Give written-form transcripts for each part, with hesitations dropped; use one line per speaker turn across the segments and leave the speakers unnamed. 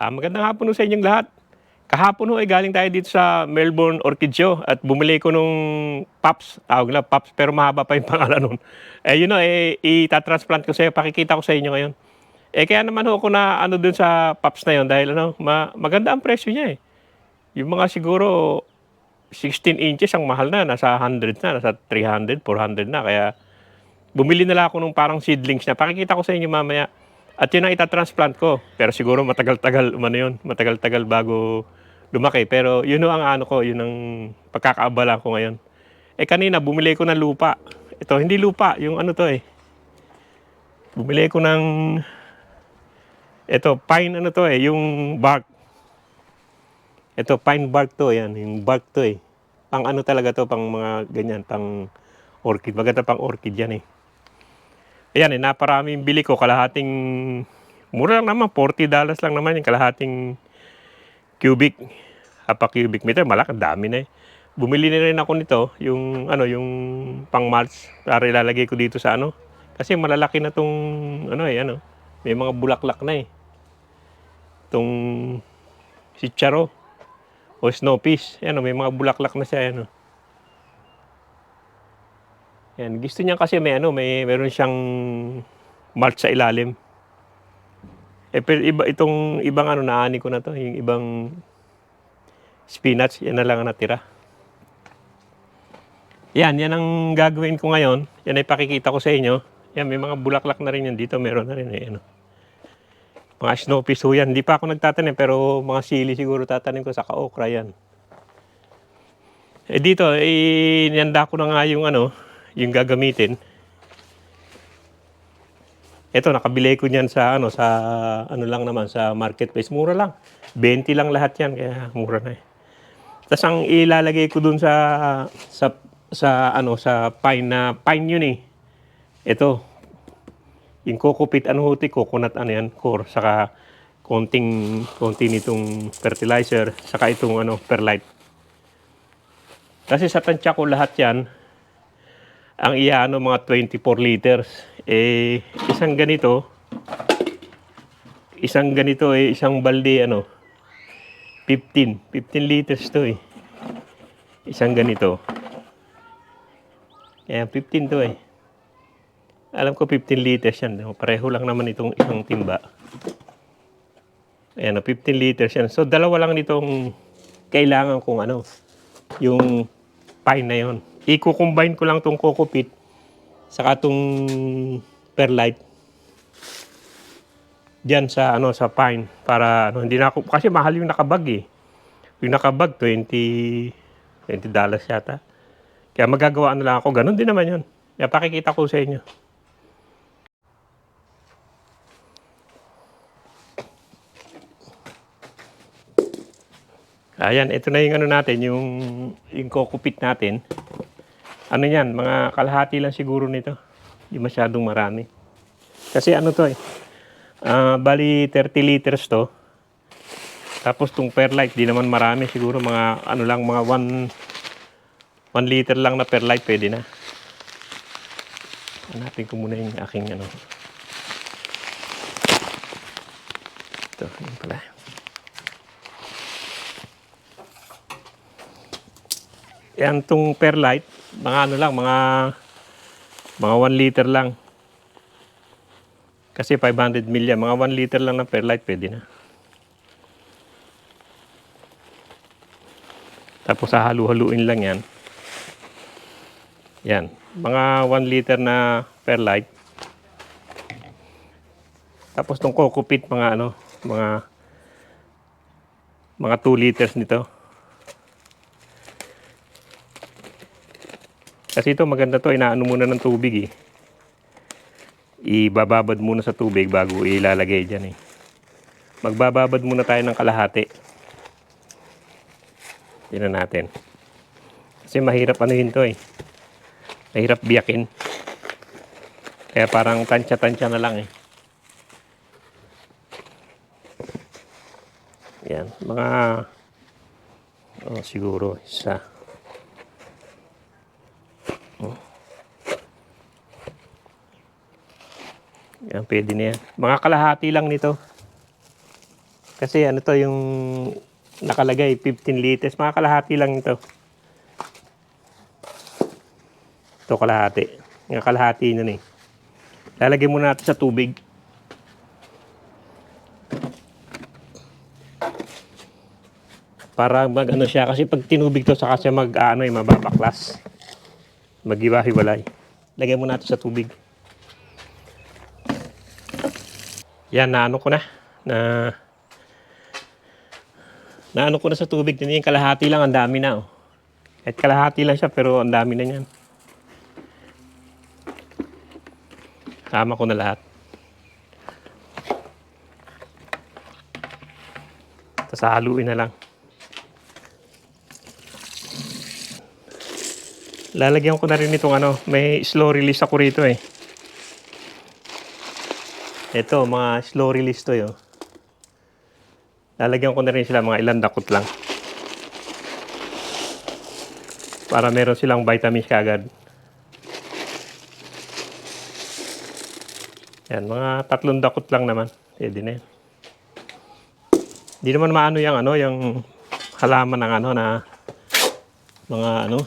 Magandang hapon ho sa inyong lahat. Kahapon ho ay galing tayo dito sa Melbourne Orchid Show at bumili ko nung Pops, tawag nila Pops pero mahaba pa yung pangalan nun. Yun o, ita-transplant ko sa'yo, pakikita ko sa inyo ngayon. Kaya naman ho ako na ano dun sa Pops na yun dahil ano, maganda ang presyo niya eh. Yung mga siguro 16 inches ang mahal na, nasa 100 na, nasa 300, 400 na. Kaya bumili na lang ako nung parang seedlings na. Pakikita ko sa inyo mamaya. At yun ang itatransplant ko. Pero siguro matagal-tagal umano yun. Matagal-tagal bago lumaki. Pero yun ang ano ko, yun ang pagkakaabala ko ngayon. Kanina bumili ko ng lupa. Ito, hindi lupa, yung ano to eh. Bumili ko ng, ito, pine ano to eh, yung bark. Ito, pine bark to, yan, yung bark to eh. Pang ano talaga to, pang mga ganyan, pang orchid. Maganda pang orchid yan eh. Ayan eh, naparaming bili ko, kalahating, mura lang naman, $40 lang naman yung kalahating cubic, cubic meter, malaki, dami na eh. Bumili na rin ako nito, yung ano, yung pang mulch, para ilalagay ko dito sa ano. Kasi malalaki na tong, ano eh, ano, may mga bulaklak na eh. Itong sicharo, o snow peas, ano, may mga bulaklak na siya, ano. Yan, gusto niya kasi may ano, meron siyang mulch sa ilalim. Pero itong ibang ano, naani ko na to, yung ibang spinach, yan na lang ang natira. Yan ang gagawin ko ngayon. Yan ay pakikita ko sa inyo. Yan, may mga bulaklak na rin yan dito, meron na rin eh, ano. Mga snow peas ho yan. Hindi pa ako nagtatanim, pero mga sili siguro tatanim ko sa okra yan. Dito, nihanda ko na nga yung ano, yung gagamitin. Ito, nakabili ko niyan sa ano, lang naman, sa marketplace. Mura lang. 20 lang lahat yan, kaya mura na eh. Tapos ang ilalagay ko dun sa pine yun eh. Ito, yung coconut, coconut ano yan, core, saka konti nitong fertilizer, saka itong ano, perlite. Kasi sa tansya ko lahat yan, ang iyaano mga 24 liters. Isang ganito isang balde ano, 15 liters to eh. Isang ganito. Ayan, 15 to eh. Alam ko 15 liters yan. Pareho lang naman itong isang timba. Ayan, 15 liters yan. So, dalawa lang nitong kailangan kong ano, yung pine na yon. I-combine ko lang tong coco peat saka tong perlite diyan sa ano, sa pine para ano, hindi na ako, kasi mahal yung nakabag eh. Yung nakabag $20 yata. Kaya magagawa na lang ako. Ganun din naman yun. Kaya pakikita ko sa inyo. Ayan, ito na yung ano natin, yung coco peat natin. Ano yan, mga kalahati lang siguro nito. Hindi masyadong marami. Kasi ano to eh. Bali 30 liters to. Tapos tong perlite, di naman marami. Siguro mga ano lang, mga 1 liter lang na perlite pwede na. Hanapin ko muna yung aking ano. Ito, yun pala. Yan tong perlite, mga ano lang, mga 1 liter lang. Kasi 500 ml yan, mga 1 liter lang ng perlite pwede na. Tapos hahalu-haluin lang yan. Yan, mga 1 liter na perlite. Tapos tong coco peat, mga ano, mga 2 liters nito. Kasi ito maganda to, inaano muna ng tubig eh. Ibababad muna sa tubig bago ilalagay dyan eh. Magbababad muna tayo ng kalahati. Tingnan natin. Kasi mahirap anuhin to eh. Mahirap biyakin. Kaya parang tansya-tansya na lang eh. Yan, mga siguro isa. Yan, pwede na yan. Mga kalahati lang nito. Kasi ano to yung nakalagay 15 liters. Mga kalahati lang ito. Ito kalahati. Yung kalahati nun eh. Lalagay muna natin sa tubig. Para mag ano siya. Kasi pag tinubig to saka siya mag ano, mababaklas. Mag-iwa-hiwalay. Lagay muna natin sa tubig. Yan, naano ko na. Naano ko na sa tubig. Yung kalahati lang, ang dami na. Oh. Kahit kalahati lang siya, pero ang dami na yan. Sama ko na lahat. Tapos haluin na lang. Lalagyan ko na rin itong ano, may slow release ako rito eh. Ito, mga slow release to yun. Lalagyan ko na rin sila mga ilang dakot lang. Para meron silang vitamins kagad. Yan, mga 3 dakot lang naman. Pwede na yan. Hindi naman maano yung ano, yung halaman ng ano na mga ano.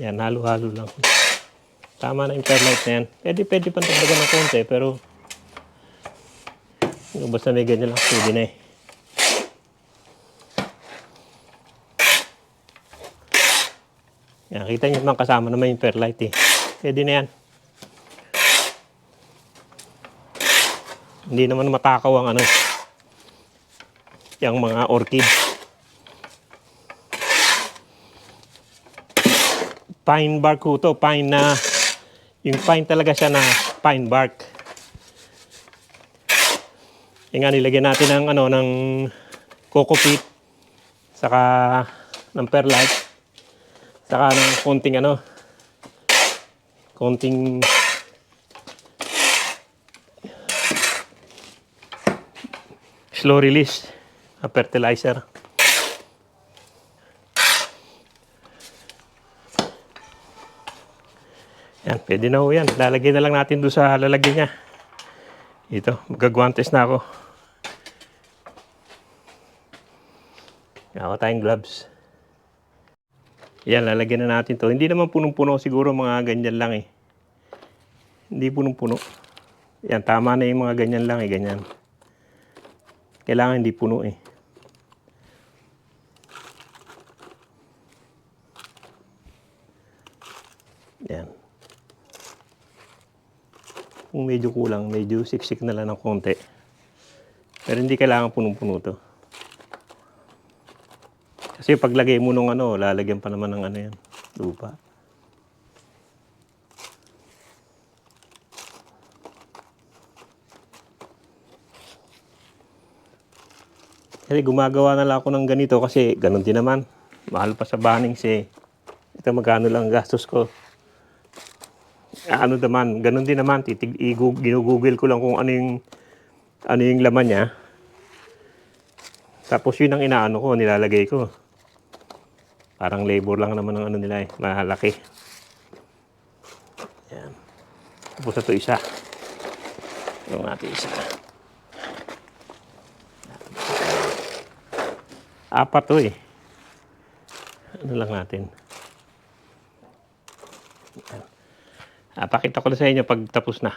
Yan, halo-halo lang. Tama na yung perlite na yan. Pwede pang tagdagan ng konti, pero basta may ganyan lang, pwede na eh. Yan, kita nyo naman kasama naman yung perlite eh. Pwede na yan. Hindi naman matakaw ang ano, yung mga orchid. Pine bark ho to, pine na, yung pine talaga siya na pine bark. Yung nga nilagyan natin ng ano, ng coco peat, saka ng perlite, saka ng konting ano, konting slow release fertilizer. Yan, pwede na ho yan. Lalagay na lang natin doon sa lalagyan niya. Ito, magagwantes na ako. Ako tayong gloves. Yan, lalagyan na natin to. Hindi naman punong-puno, siguro mga ganyan lang eh. Hindi punong-puno. Yan, tama na yung mga ganyan lang eh, ganyan. Kailangan hindi puno eh. Yan. Kung medyo kulang, medyo siksik na lang ng konti. Pero hindi kailangan punong-puno to. Kasi paglagay mo nung ano, lalagyan pa naman ng ano yan, lupa. Kasi gumagawa na lang ako ng ganito kasi ganun din naman. Mahal pa sa banings eh. Ito magkano lang gastos ko. Ano naman, ganun din naman. Ginugoogle ko lang kung ano yung laman niya. Tapos yun ang inaano ko, nilalagay ko. Parang labor lang naman ng ano nila eh, malaki. Yan. Tapos ito isa. Yung natin isa. 4 to eh. Ano lang natin. Pakita ko na sa inyo pag tapos na.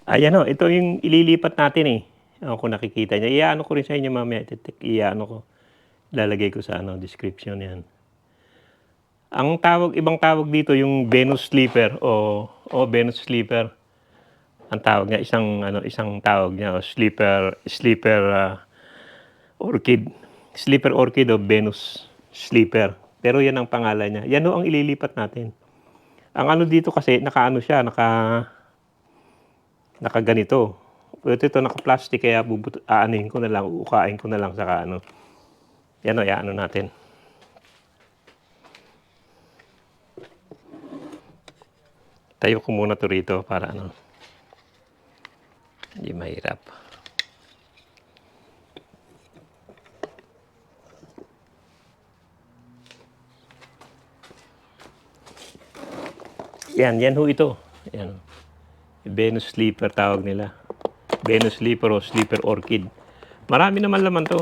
Ayan o, ito yung ililipat natin eh. Kung nakikita niya. Iyaano ko rin sa inyo mamaya. Iyaano ko. Lalagay ko sa ano, description yan. Ang tawag, ibang tawag dito yung Venus sleeper o Venus sleeper. Ang tawag niya, isang tawag niya, sleeper orchid. Sleeper orchid o Venus sleeper. Pero yan ang pangalan niya. Yan o ang ililipat natin. Ang ano dito kasi, naka ganito. Ito naka-plastic kaya aanuhin ko na lang, uukain ko na lang saka ano. Yan o, ano natin. Tayo ko muna to rito para ano. Hindi mahirap. Yan ho ito. Yan. Venus sleeper tawag nila. Venus sleeper o sleeper orchid. Marami naman laman to.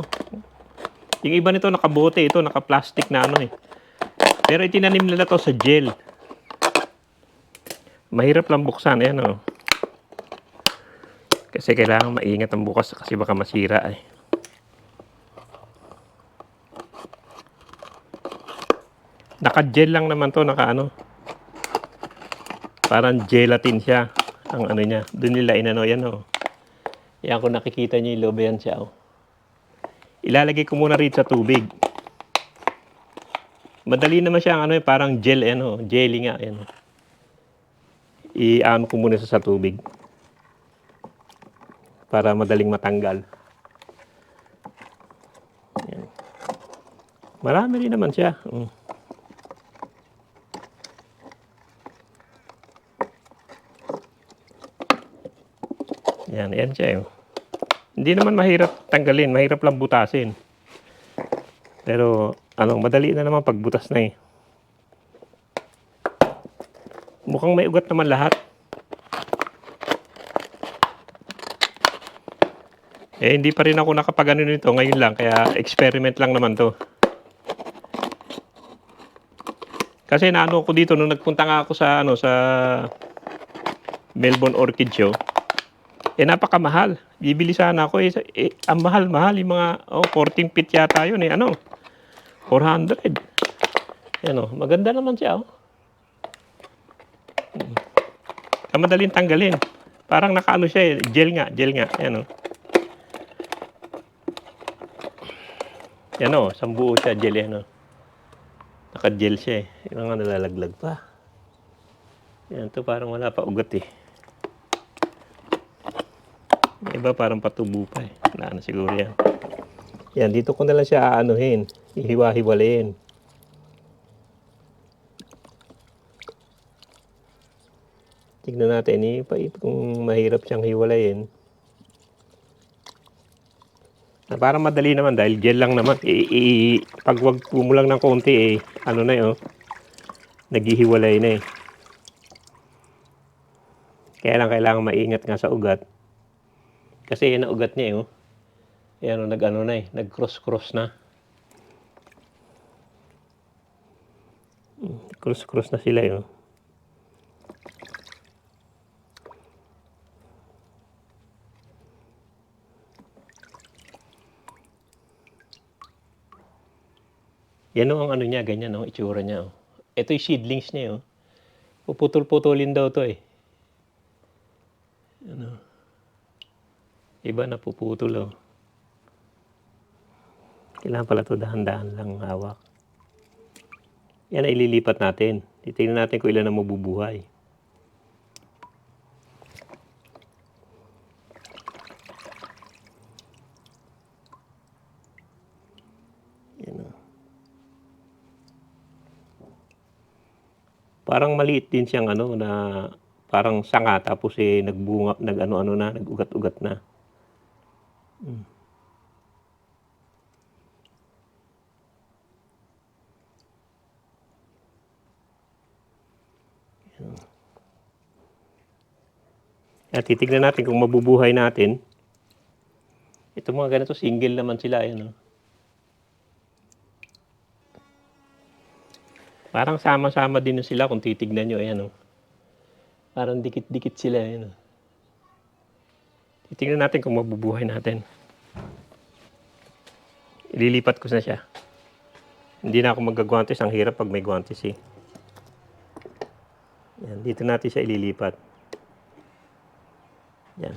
Yung iba nito nakabote, ito naka-plastic na ano eh. Pero itinanim nila to sa gel. Mahirap lang buksan, ayan o. Kasi kailangan maingat ang bukas kasi baka masira eh. Naka-gel lang naman to, naka ano. Parang gelatin siya. Ang ano niya. Doon nila inano yan o. Yan kung nakikita niyo yung loob yan siya o. Ilalagay ko muna rin sa tubig. Madali naman siya ano, parang gel ano, jelly nga ano. I-ano ko muna sa tubig. Para madaling matanggal. Yan. Marami rin naman siya. Yan siya. Hindi naman mahirap tanggalin, mahirap lang butasin. Pero madali na naman pagbutas na eh. Mukhang may ugat naman lahat. Hindi pa rin ako nakapagano nito ngayon lang, kaya experiment lang naman to. Kasi naano ko dito nung nagpunta nga ako sa sa Melbourne Orchid Show. Napakamahal. Bibili sana ako ang mahal-mahal yung mga 14 feet yata yun 400. Maganda naman siya madaling tanggalin. Parang nakaano siya gel nga. Isang buo siya gel Naka-gel siya Yung mga nalalaglag pa. To parang wala pa ugat Iba parang patubo pa Wala na siguro yan. Yan, dito ko na lang siya aanuhin. Ihiwa-hiwalayin. Tignan natin kung mahirap siyang hiwalayin. Parang madali naman dahil gel lang naman. Pag wag mo lang ng konti naghihiwalay na Kaya lang kailangan maingat nga sa ugat. Kasi yan ang ugat niya nag-cross-cross na. Cross-cross na sila Yan ang ano niya, ganyan itsura niya Ito yung seedlings niya Puputol-putulin daw to Iba na puputol Kailangan pala to dahan-dahan lang hawak. Yan ay ililipat natin. Titingnan natin kung ilan ang mabubuhay. Parang maliit din siyang na parang sanga tapos nagbunga, nag-ugat-ugat na. At titignan natin kung mabubuhay natin. Ito mga ganito, single naman sila. Parang sama-sama din sila kung titignan nyo. Parang dikit-dikit sila. Titignan natin kung mabubuhay natin. Ililipat ko na siya. Hindi na ako mag-guantes. Ang hirap pag may guantes Yan, dito natin siya ililipat. Yan.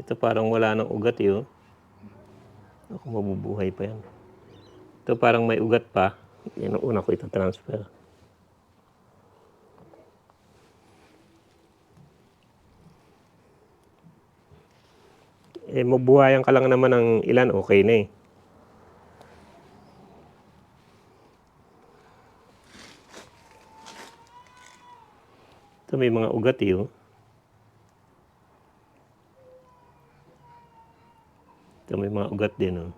Ito parang wala nang ugat Ako mabubuhay pa yan. Ito parang may ugat pa. Yan ang una ko ito-transfer. Mabuhayan ka lang naman ng ilan, okay na Ito may mga ugat Ito may mga ugat din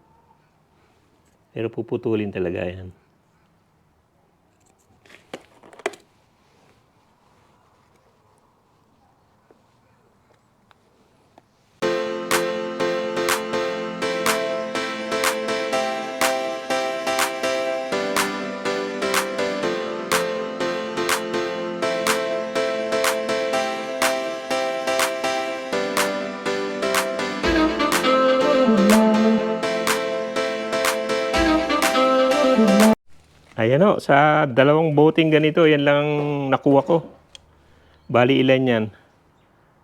Pero puputulin talaga yan. Ayan o, sa dalawang boating ganito, yan lang nakuha ko. Bali ilan yan?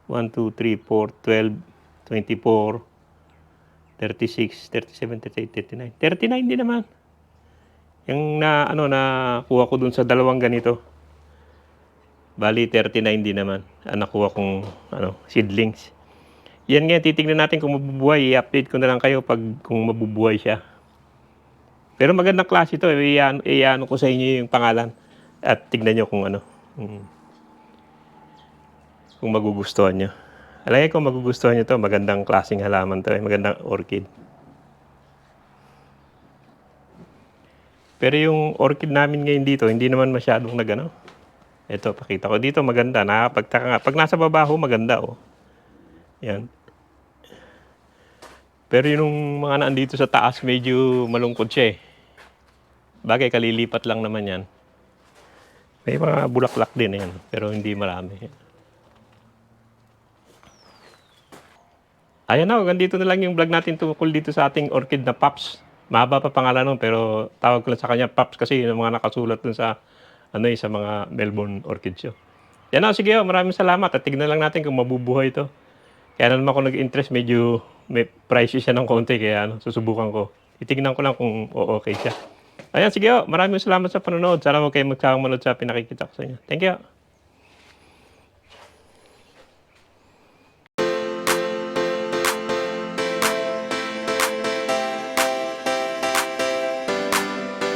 1, 2, 3, 4, 12, 24, 36, 37, 38, 39. 39 din naman. Yung nakuha ko dun sa dalawang ganito. Bali 39 din naman. Ang nakuha kong seedlings. Yan nga, titignan natin kung mabubuhay. I-update ko na lang kayo kung mabubuhay siya. Pero magandang klase ito. Iyan ko sa inyo yung pangalan. At tignan nyo kung kung magugustuhan nyo. Alay kung magugustuhan nyo to, magandang klaseng halaman to. Magandang orchid. Pero yung orchid namin ngayon dito, hindi naman masyadong Ito, pakita ko dito, maganda. Nakapagtaka nga. Pag nasa baba ho, maganda oh. Yan. Pero yung mga naandito sa taas, medyo malungkot siya eh. Bagay, kalilipat lang naman yan. May mga bulaklak din yan, pero hindi marami. Ayan na, ganito na lang yung vlog natin tungkol dito sa ating orchid na Pops. Mahaba pa pangalan nun, pero tawag ko lang sa kanya Pops kasi yung mga nakasulat dun sa, sa mga Melbourne Orchid Show. Yan na, sige, maraming salamat at tignan lang natin kung mabubuhay ito. Kaya naman ako nag-interest, medyo may price siya ng konti, kaya susubukan ko. Itignan ko lang kung okay siya. Ayan, sige, maraming salamat sa panonood. Sana mo kayo magsawang manood sa pinakikita ko sa inyo. Thank you.